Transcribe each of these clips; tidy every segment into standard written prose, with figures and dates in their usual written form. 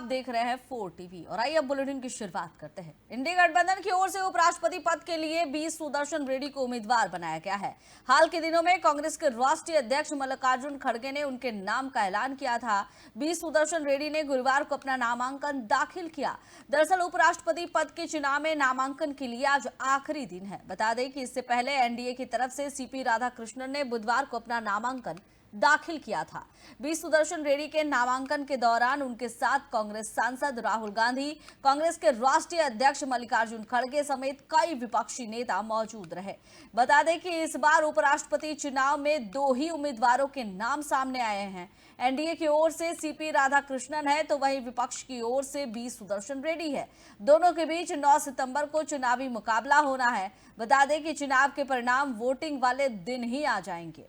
देख रहे हैं 4 टीवी और आइए अब बुलेटिन की शुरुआत करते हैं। इंडिया गठबंधन की ओर से उपराष्ट्रपति पद के लिए बी सुदर्शन रेड्डी को उम्मीदवार बनाया गया है। हाल के दिनों में कांग्रेस के राष्ट्रीय अध्यक्ष मल्लिकार्जुन खड़गे ने उनके नाम का ऐलान किया था। बी सुदर्शन रेड्डी ने गुरुवार को अपना नामांकन दाखिल किया। दरअसल उपराष्ट्रपति पद के चुनाव में नामांकन के लिए आज आखिरी दिन है। बता दें कि इससे पहले एनडीए की तरफ से सीपी राधाकृष्णन ने बुधवार को अपना नामांकन दाखिल किया था। बी सुदर्शन रेड्डी के नामांकन के दौरान उनके साथ कांग्रेस सांसद राहुल गांधी, कांग्रेस के राष्ट्रीय अध्यक्ष मल्लिकार्जुन खड़गे समेत कई विपक्षी नेता मौजूद रहे। बता दें कि इस बार उपराष्ट्रपति चुनाव में 2 ही उम्मीदवारों के नाम सामने आए हैं। एनडीए की ओर से सीपी राधाकृष्णन है तो वहीं विपक्ष की ओर से बी सुदर्शन रेड्डी है। दोनों के बीच 9 सितंबर को चुनावी मुकाबला होना है। बता दें कि चुनाव के परिणाम वोटिंग वाले दिन ही आ जाएंगे।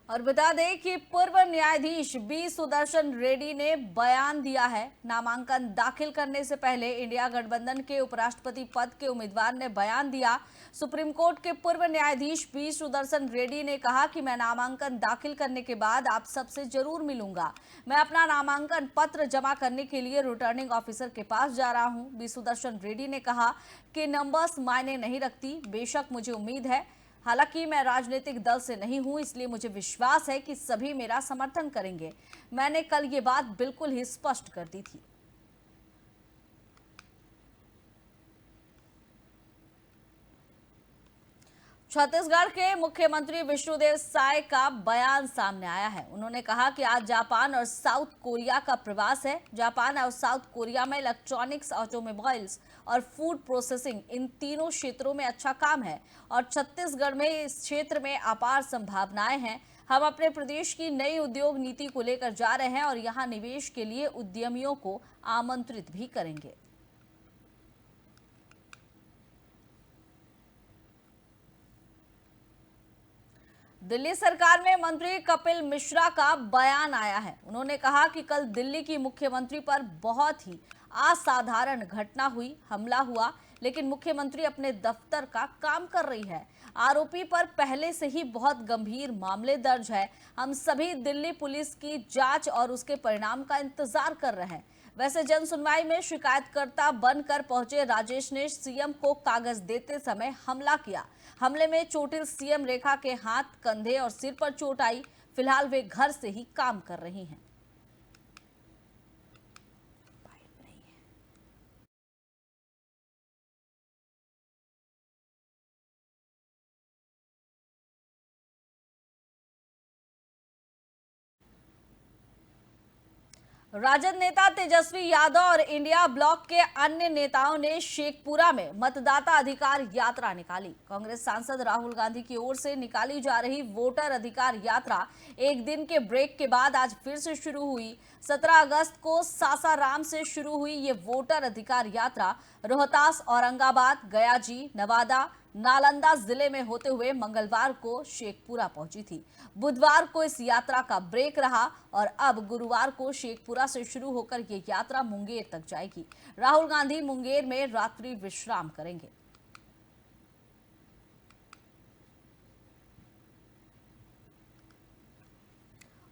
और बता दें कि पूर्व न्यायाधीश बी सुदर्शन रेड्डी ने बयान दिया है। नामांकन दाखिल करने से पहले इंडिया गठबंधन के उपराष्ट्रपति पद के उम्मीदवार ने बयान दिया। सुप्रीम कोर्ट के पूर्व न्यायाधीश बी सुदर्शन रेड्डी ने कहा कि मैं नामांकन दाखिल करने के बाद आप सबसे जरूर मिलूंगा। मैं अपना नामांकन पत्र जमा करने के लिए रिटर्निंग ऑफिसर के पास जा रहा हूं। बी सुदर्शन रेड्डी ने कहा कि नंबर्स मायने नहीं रखती। बेशक मुझे उम्मीद है, हालांकि मैं राजनीतिक दल से नहीं हूं, इसलिए मुझे विश्वास है कि सभी मेरा समर्थन करेंगे। मैंने कल ये बात बिल्कुल ही स्पष्ट कर दी थी। छत्तीसगढ़ के मुख्यमंत्री विष्णुदेव साय का बयान सामने आया है। उन्होंने कहा कि आज जापान और साउथ कोरिया का प्रवास है। जापान और साउथ कोरिया में इलेक्ट्रॉनिक्स, ऑटोमोबाइल्स और फूड प्रोसेसिंग, इन तीनों क्षेत्रों में अच्छा काम है और छत्तीसगढ़ में इस क्षेत्र में अपार संभावनाएं हैं। हम अपने प्रदेश की नई उद्योग नीति को लेकर जा रहे हैं और यहाँ निवेश के लिए उद्यमियों को आमंत्रित भी करेंगे। दिल्ली सरकार में मंत्री कपिल मिश्रा का बयान आया है। उन्होंने कहा कि कल दिल्ली की मुख्यमंत्री पर बहुत ही असाधारण घटना हुई, हमला हुआ, लेकिन मुख्यमंत्री अपने दफ्तर का काम कर रही है। आरोपी पर पहले से ही बहुत गंभीर मामले दर्ज है। हम सभी दिल्ली पुलिस की जांच और उसके परिणाम का इंतजार कर रहे हैं। वैसे जन सुनवाई में शिकायतकर्ता बनकर पहुंचे राजेश ने सीएम को कागज देते समय हमला किया। हमले में चोटिल सीएम रेखा के हाथ, कंधे और सिर पर चोट आई। फिलहाल वे घर से ही काम कर रही हैं। राजद नेता तेजस्वी यादव और इंडिया ब्लॉक के अन्य नेताओं ने शेखपुरा में मतदाता अधिकार यात्रा निकाली। कांग्रेस सांसद राहुल गांधी की ओर से निकाली जा रही वोटर अधिकार यात्रा एक दिन के ब्रेक के बाद आज फिर से शुरू हुई। 17 अगस्त को सासाराम से शुरू हुई ये वोटर अधिकार यात्रा रोहतास, औरंगाबाद, गयाजी, नवादा, नालंदा जिले में होते हुए मंगलवार को शेखपुरा पहुंची थी। बुधवार को इस यात्रा का ब्रेक रहा और अब गुरुवार को शेखपुरा से शुरू होकर ये यात्रा मुंगेर तक जाएगी। राहुल गांधी मुंगेर में रात्रि विश्राम करेंगे।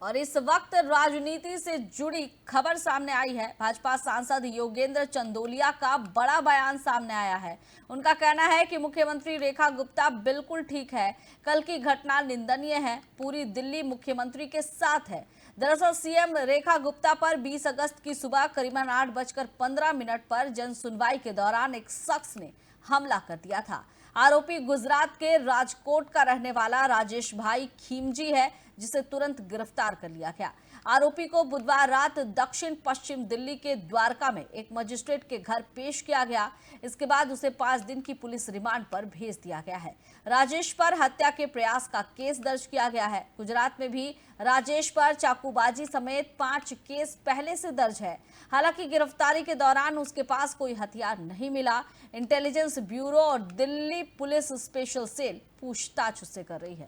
और इस वक्त राजनीति से जुड़ी खबर सामने आई है। भाजपा सांसद योगेंद्र चंदोलिया का बड़ा बयान सामने आया है। उनका कहना है कि मुख्यमंत्री रेखा गुप्ता बिल्कुल ठीक है। कल की घटना निंदनीय है। पूरी दिल्ली मुख्यमंत्री के साथ है। दरअसल सीएम रेखा गुप्ता पर 20 अगस्त की सुबह करीबन 8:15 पर जन सुनवाई के दौरान एक शख्स ने हमला कर दिया था। आरोपी गुजरात के राजकोट का रहने वाला राजेश भाई खीमजी है, जिसे तुरंत गिरफ्तार कर लिया गया। आरोपी को बुधवार रात दक्षिण पश्चिम दिल्ली के द्वारका में एक मजिस्ट्रेट के घर पेश किया गया। इसके बाद उसे 5 दिन की पुलिस रिमांड पर भेज दिया गया है। राजेश पर हत्या के प्रयास का केस दर्ज किया गया है। गुजरात में भी राजेश पर चाकूबाजी समेत 5 केस पहले से दर्ज है। हालांकि गिरफ्तारी के दौरान उसके पास कोई हथियार नहीं मिला। इंटेलिजेंस ब्यूरो और दिल्ली पुलिस स्पेशल सेल पूछताछ उससे कर रही है।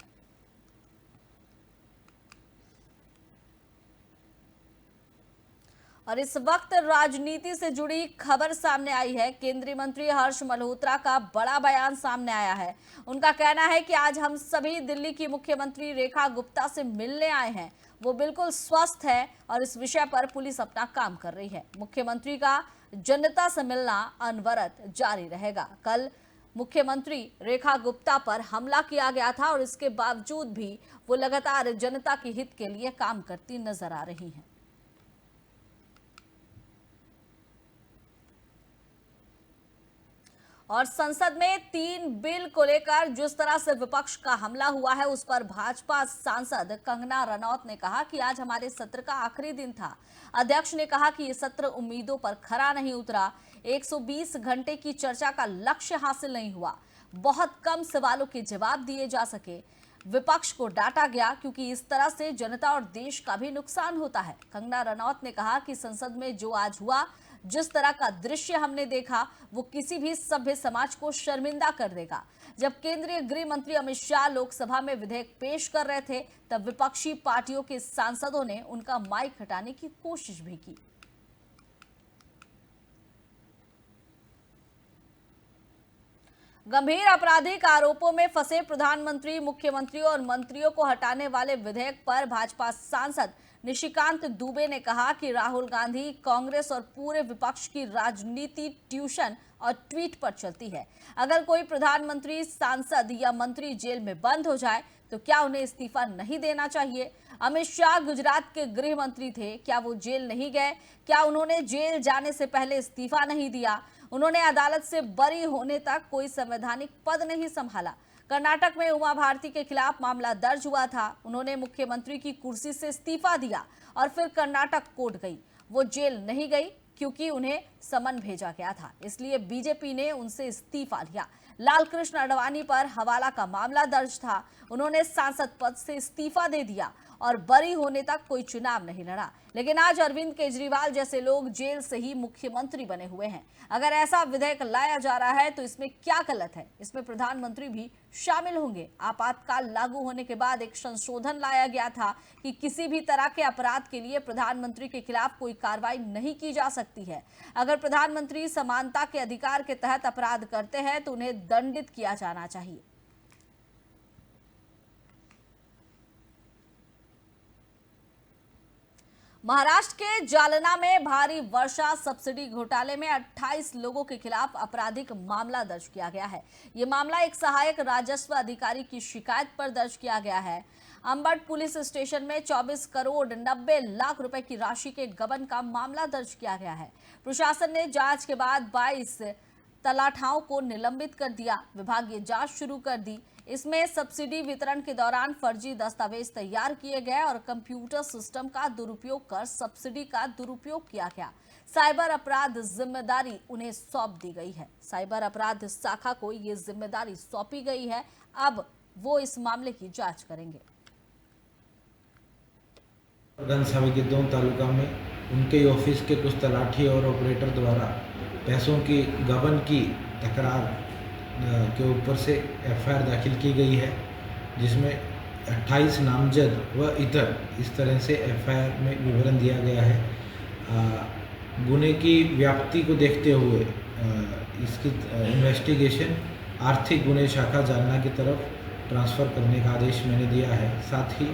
और इस वक्त राजनीति से जुड़ी खबर सामने आई है। केंद्रीय मंत्री हर्ष मल्होत्रा का बड़ा बयान सामने आया है। उनका कहना है कि आज हम सभी दिल्ली की मुख्यमंत्री रेखा गुप्ता से मिलने आए हैं। वो बिल्कुल स्वस्थ है और इस विषय पर पुलिस अपना काम कर रही है। मुख्यमंत्री का जनता से मिलना अनवरत जारी रहेगा। कल मुख्यमंत्री रेखा गुप्ता पर हमला किया गया था और इसके बावजूद भी वो लगातार जनता के हित के लिए काम करती नजर आ रही हैं। और संसद में 3 बिल को लेकर जिस तरह से विपक्ष का हमला हुआ है, उस पर भाजपा सांसद कंगना रनौत ने कहा कि आज हमारे सत्र का आखिरी दिन था। अध्यक्ष ने कहा कि ये सत्र उम्मीदों पर खरा नहीं उतरा। 120 घंटे की चर्चा का लक्ष्य हासिल नहीं हुआ। बहुत कम सवालों के जवाब दिए जा सके। विपक्ष को डांटा गया क्योंकि इस तरह से जनता और देश का भी नुकसान होता है। कंगना रनौत ने कहा कि संसद में जो आज हुआ, जिस तरह का दृश्य हमने देखा, वो किसी भी सभ्य समाज को शर्मिंदा कर देगा। जब केंद्रीय गृह मंत्री अमित शाह लोकसभा में विधेयक पेश कर रहे थे, तब विपक्षी पार्टियों के सांसदों ने उनका माइक हटाने की कोशिश भी की। गंभीर आपराधिक आरोपों में फंसे प्रधानमंत्री, मुख्यमंत्री और मंत्रियों को हटाने वाले विधेयक पर भाजपा सांसद निशिकांत दुबे ने कहा कि राहुल गांधी, कांग्रेस और पूरे विपक्ष की राजनीति ट्यूशन और ट्वीट पर चलती है। अगर कोई प्रधानमंत्री, सांसद या मंत्री जेल में बंद हो जाए तो क्या उन्हें इस्तीफा नहीं देना चाहिए? अमित शाह गुजरात के गृह मंत्री थे, क्या वो जेल नहीं गए? क्या उन्होंने जेल जाने से पहले इस्तीफा नहीं दिया? उन्होंने अदालत से बरी होने तक कोई संवैधानिक पद नहीं संभाला। कर्नाटक में उमा भारती के खिलाफ मामला दर्ज हुआ था। उन्होंने मुख्यमंत्री की कुर्सी से इस्तीफा दिया और फिर कर्नाटक कोर्ट गई। वो जेल नहीं गई क्योंकि उन्हें समन भेजा गया था, इसलिए बीजेपी ने उनसे इस्तीफा लिया। लालकृष्ण आडवाणी पर हवाला का मामला दर्ज था। उन्होंने सांसद पद से इस्तीफा दे दिया और बरी होने तक कोई चुनाव नहीं लड़ा। लेकिन आज अरविंद केजरीवाल जैसे लोग जेल से ही मुख्यमंत्री बने हुए हैं। अगर ऐसा विधेयक लाया जा रहा है तो इसमें क्या गलत है? इसमें प्रधानमंत्री भी शामिल होंगे। आपातकाल लागू होने के बाद एक संशोधन लाया गया था कि किसी भी तरह के अपराध के लिए प्रधानमंत्री के खिलाफ कोई कार्रवाई नहीं की जा सकती है। अगर प्रधानमंत्री समानता के अधिकार के तहत अपराध करते हैं तो उन्हें दंडित किया जाना चाहिए। महाराष्ट्र के जालना में भारी वर्षा सब्सिडी घोटाले में 28 लोगों के खिलाफ आपराधिक मामला दर्ज किया गया है। ये मामला एक सहायक राजस्व अधिकारी की शिकायत पर दर्ज किया गया है। अंबट पुलिस स्टेशन में 24 करोड़ 90 लाख रुपए की राशि के गबन का मामला दर्ज किया गया है। प्रशासन ने जांच के बाद 22 तलाठाओं को निलंबित कर दिया। विभाग ये जांच शुरू कर दी। इसमें सब्सिडी वितरण के दौरान फर्जी दस्तावेज तैयार किए गए और कंप्यूटर सिस्टम का दुरुपयोग कर सब्सिडी का दुरुपयोग किया गया। साइबर अपराध जिम्मेदारी उन्हें सौंप दी गई है। साइबर अपराध शाखा को ये जिम्मेदारी सौंपी गई है। अब वो इस मामले की जांच करेंगे। विधानसभा के 2 तालुका में उनके ऑफिस के कुछ तलाठी और ऑपरेटर द्वारा पैसों की गबन की तकरार के ऊपर से एफआईआर दाखिल की गई है, जिसमें 28 नामजद व इतर इस तरह से एफआईआर में विवरण दिया गया है। गुने की व्याप्ति को देखते हुए इसकी इन्वेस्टिगेशन आर्थिक गुने शाखा जालना की तरफ ट्रांसफ़र करने का आदेश मैंने दिया है। साथ ही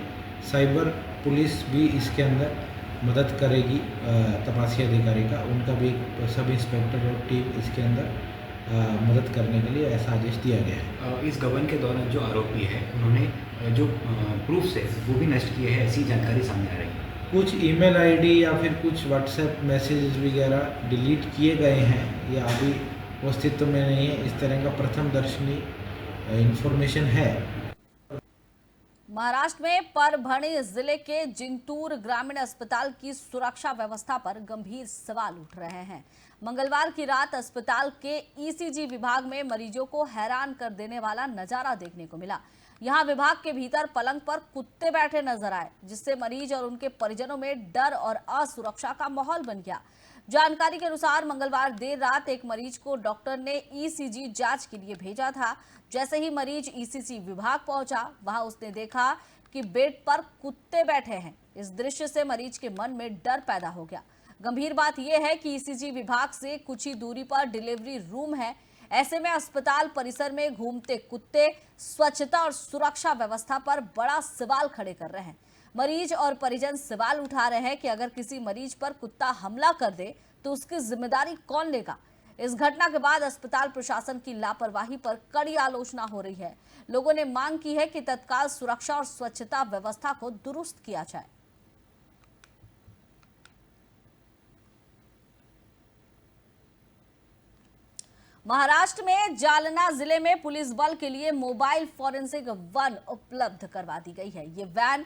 साइबर पुलिस भी इसके अंदर मदद करेगी। तपासी अधिकारी का उनका भी सब इंस्पेक्टर और टीम इसके अंदर मदद करने के लिए ऐसा आदेश दिया गया है। इस गबन के दौरान जो आरोपी है उन्होंने जो प्रूफ्स है वो भी नष्ट किए हैं, ऐसी जानकारी सामने आ रही है। कुछ ईमेल आईडी या फिर कुछ व्हाट्सएप मैसेजेस वगैरह डिलीट किए गए हैं, या अभी अस्तित्व में नहीं है। इस तरह का प्रथम दर्शनी इंफॉर्मेशन है। महाराष्ट्र में परभणी जिले के जिंतूर ग्रामीण अस्पताल की सुरक्षा व्यवस्था पर गंभीर सवाल उठ रहे हैं। मंगलवार की रात अस्पताल के ईसीजी विभाग में मरीजों को हैरान कर देने वाला नजारा देखने को मिला। यहां विभाग के भीतर पलंग पर कुत्ते बैठे नजर आए, जिससे मरीज और उनके परिजनों में डर और असुरक्षा का माहौल बन गया। जानकारी के अनुसार मंगलवार देर रात एक मरीज को डॉक्टर ने ईसीजी जांच के लिए भेजा था। जैसे ही मरीज ईसीजी विभाग पहुंचा, वहां उसने देखा कि बेड पर कुत्ते बैठे हैं। इस दृश्य से मरीज के मन में डर पैदा हो गया। गंभीर बात यह है कि ईसीजी विभाग से कुछ ही दूरी पर डिलीवरी रूम है। ऐसे में अस्पताल परिसर में घूमते कुत्ते स्वच्छता और सुरक्षा व्यवस्था पर बड़ा सवाल खड़े कर रहे हैं। मरीज और परिजन सवाल उठा रहे हैं कि अगर किसी मरीज पर कुत्ता हमला कर दे तो उसकी जिम्मेदारी कौन लेगा। इस घटना के बाद अस्पताल प्रशासन की लापरवाही पर कड़ी आलोचना हो रही है। लोगों ने मांग की है कि तत्काल सुरक्षा और स्वच्छता व्यवस्था को दुरुस्त किया जाए। महाराष्ट्र में जालना जिले में पुलिस बल के लिए मोबाइल फॉरेंसिक वैन उपलब्ध करवा दी गई है। ये वैन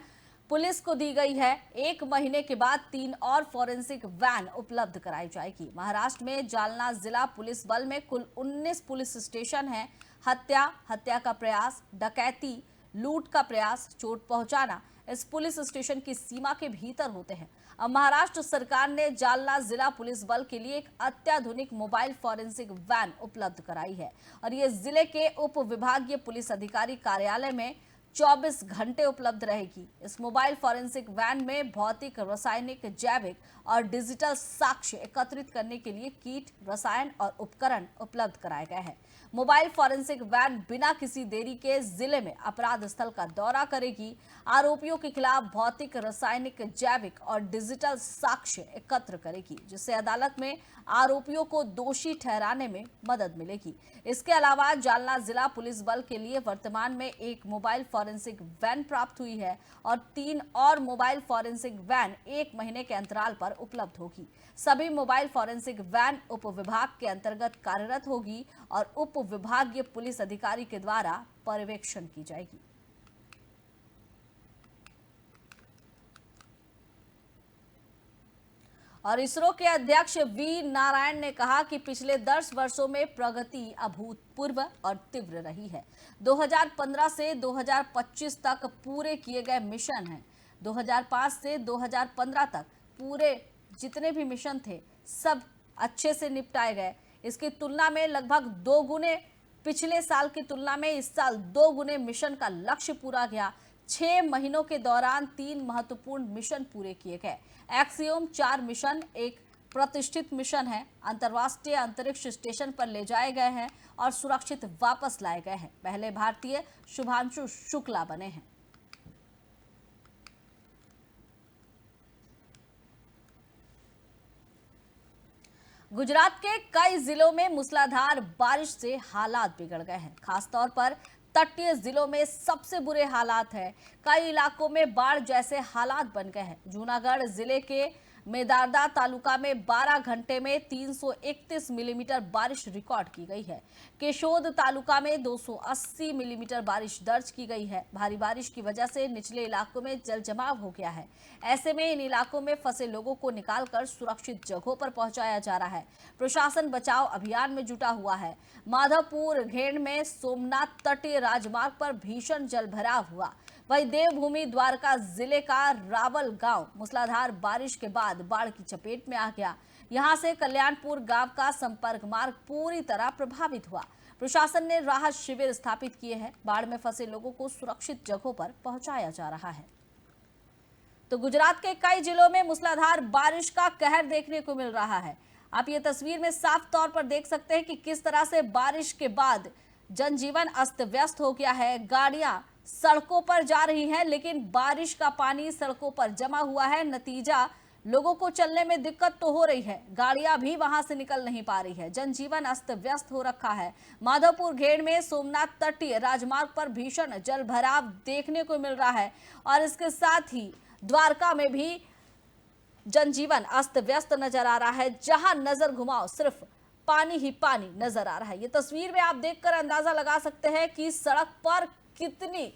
पुलिस को दी गई है। 1 महीने के बाद 3 और फॉरेंसिक वैन उपलब्ध कराई जाएगी। महाराष्ट्र में जालना जिला पुलिस बल में कुल 19 पुलिस स्टेशन हैं। हत्या का प्रयास, डकैती, लूट का प्रयास, चोट पहुंचाना इस पुलिस स्टेशन की सीमा के भीतर होते हैं। अब महाराष्ट्र सरकार ने जालना जिला पुलिस बल के लिए एक अत्याधुनिक मोबाइल फॉरेंसिक वैन उपलब्ध कराई है और ये जिले के उप विभागीय पुलिस अधिकारी कार्यालय में 24 घंटे उपलब्ध रहेगी। इस मोबाइल फॉरेंसिक वैन में भौतिक, रासायनिक, जैविक और डिजिटल साक्ष्य एकत्रित करने के लिए कीट, रसायन और उपकरण उपलब्ध कराए गए हैं। मोबाइल फॉरेंसिक वैन बिना किसी देरी के जिले में अपराध स्थल का दौरा करेगी। आरोपियों के खिलाफ भौतिक, रासायनिक, जैविक और डिजिटल साक्ष्य एकत्र करेगी, जिससे अदालत में आरोपियों को दोषी ठहराने में मदद मिलेगी। इसके अलावा जालना जिला पुलिस बल के लिए वर्तमान में एक मोबाइल फॉरेंसिक वैन प्राप्त हुई है और 3 और मोबाइल फॉरेंसिक वैन 1 महीने के अंतराल पर उपलब्ध होगी। सभी मोबाइल फॉरेंसिक वैन उप विभाग के अंतर्गत कार्यरत होगी और उप विभागीय पुलिस अधिकारी के द्वारा पर्यवेक्षण की जाएगी। और इसरो के अध्यक्ष वी नारायण ने कहा कि पिछले 10 वर्षों में प्रगति अभूतपूर्व और तीव्र रही है। 2015 से 2025 तक पूरे किए गए मिशन हैं। 2005 से 2015 तक पूरे जितने भी मिशन थे सब अच्छे से निपटाए गए। इसकी तुलना में लगभग 2 गुने, पिछले साल की तुलना में इस साल 2 गुने मिशन का लक्ष्य पूरा गया। 6 महीनों के दौरान 3 महत्वपूर्ण मिशन पूरे किए गए। एक्सियोम 4 मिशन एक प्रतिष्ठित मिशन है। अंतर्राष्ट्रीय अंतरिक्ष स्टेशन पर ले जाए गए हैं और सुरक्षित वापस लाए गए हैं। पहले भारतीय शुभांशु शुक्ला बने हैं। गुजरात के कई जिलों में मूसलाधार बारिश से हालात बिगड़ गए हैं। खासतौर पर तटीय जिलों में सबसे बुरे हालात हैं। कई इलाकों में बाढ़ जैसे हालात बन गए हैं। जूनागढ़ जिले के मेदारदा तालुका में 12 घंटे में 331 मिलीमीटर बारिश रिकॉर्ड की गई है। केशोद तालुका में 280 मिलीमीटर बारिश दर्ज की गई है। भारी बारिश की वजह से निचले इलाकों में जल जमाव हो गया है। ऐसे में इन इलाकों में फंसे लोगों को निकालकर सुरक्षित जगहों पर पहुंचाया जा रहा है। प्रशासन बचाव अभियान में जुटा हुआ है। माधवपुर घेड़ में सोमनाथ तटीय राजमार्ग पर भीषण जलभराव हुआ। वहीं देवभूमि द्वारका जिले का रावल गांव मूसलाधार बारिश के बाद बाढ़ की चपेट में आ गया। यहां से कल्याणपुर गांव का संपर्क मार्ग पूरी तरह प्रभावित हुआ। प्रशासन ने राहत शिविर स्थापित किए हैं। बाढ़ में फंसे लोगों को सुरक्षित जगहों पर पहुंचाया जा रहा है। तो गुजरात के कई जिलों में मूसलाधार बारिश का कहर देखने को मिल रहा है। आप ये तस्वीर में साफ तौर पर देख सकते हैं कि किस तरह से बारिश के बाद जनजीवन अस्त व्यस्त हो गया है। गाड़ियां सड़कों पर जा रही हैं, लेकिन बारिश का पानी सड़कों पर जमा हुआ है। नतीजा, लोगों को चलने में दिक्कत तो हो रही है, गाड़ियां भी वहां से निकल नहीं पा रही है। जनजीवन अस्त व्यस्त हो रखा है। माधवपुर घेड़ में सोमनाथ तटीय राजमार्ग पर भीषण जलभराव देखने को मिल रहा है और इसके साथ ही द्वारका में भी जनजीवन अस्त व्यस्त नजर आ रहा है। जहां नजर घुमाओ सिर्फ पानी ही पानी नजर आ रहा है। ये तस्वीर में आप देखकर अंदाजा लगा सकते हैं कि सड़क पर कितनी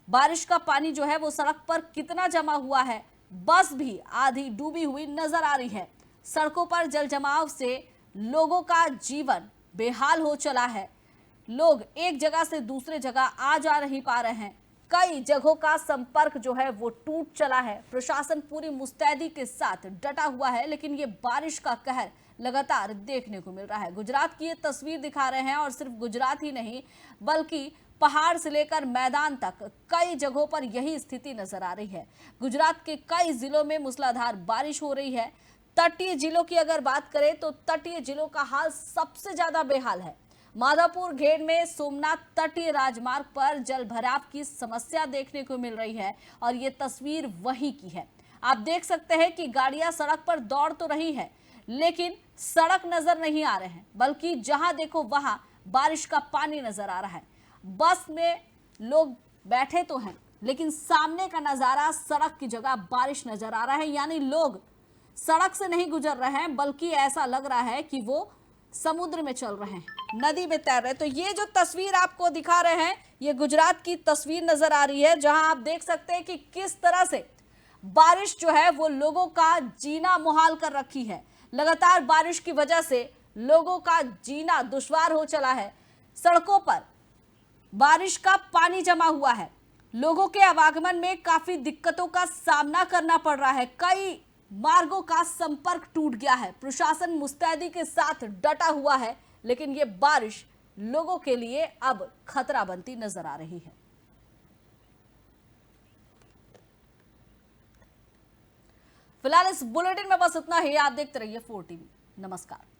बारिश का पानी जो है वो सड़क पर कितना जमा हुआ है। बस भी आधी डूबी हुई नजर आ रही है। सड़कों पर जल जमाव से लोगों का जीवन बेहाल हो चला है। लोग एक जगह से दूसरे जगह आ जा नहीं पा रहे हैं। कई जगहों का संपर्क जो है वो टूट चला है। प्रशासन पूरी मुस्तैदी के साथ डटा हुआ है, लेकिन ये बारिश का कहर लगातार देखने को मिल रहा है। गुजरात की ये तस्वीर दिखा रहे हैं और सिर्फ गुजरात ही नहीं बल्कि पहाड़ से लेकर मैदान तक कई जगहों पर यही स्थिति नजर आ रही है। गुजरात के कई जिलों में मूसलाधार बारिश हो रही है। तटीय जिलों की अगर बात करें तो तटीय जिलों का हाल सबसे ज्यादा बेहाल है। माधवपुर घेर में सोमनाथ तटीय राजमार्ग पर जल भराव की समस्या देखने को मिल रही है और ये तस्वीर वहीं की है। आप देख सकते हैं कि गाड़ियां सड़क पर दौड़ तो रही है लेकिन सड़क नजर नहीं आ रहे हैं, बल्कि जहां देखो वहां बारिश का पानी नजर आ रहा है। बस में लोग बैठे तो हैं लेकिन सामने का नजारा सड़क की जगह बारिश नजर आ रहा है, यानी लोग सड़क से नहीं गुजर रहे हैं बल्कि ऐसा लग रहा है कि वो समुद्र में चल रहे हैं, नदी में तैर रहे हैं। तो ये जो तस्वीर आपको दिखा रहे हैं ये गुजरात की तस्वीर नजर आ रही है, जहां आप देख सकते हैं कि किस तरह से बारिश जो है वो लोगों का जीना मुहाल कर रखी है। लगातार बारिश की वजह से लोगों का जीना दुश्वार हो चला है। सड़कों पर बारिश का पानी जमा हुआ है, लोगों के आवागमन में काफी दिक्कतों का सामना करना पड़ रहा है। कई मार्गों का संपर्क टूट गया है। प्रशासन मुस्तैदी के साथ डटा हुआ है लेकिन ये बारिश लोगों के लिए अब खतरा बनती नजर आ रही है। फिलहाल इस बुलेटिन में बस इतना ही। आप देखते रहिए 4 टीवी। नमस्कार।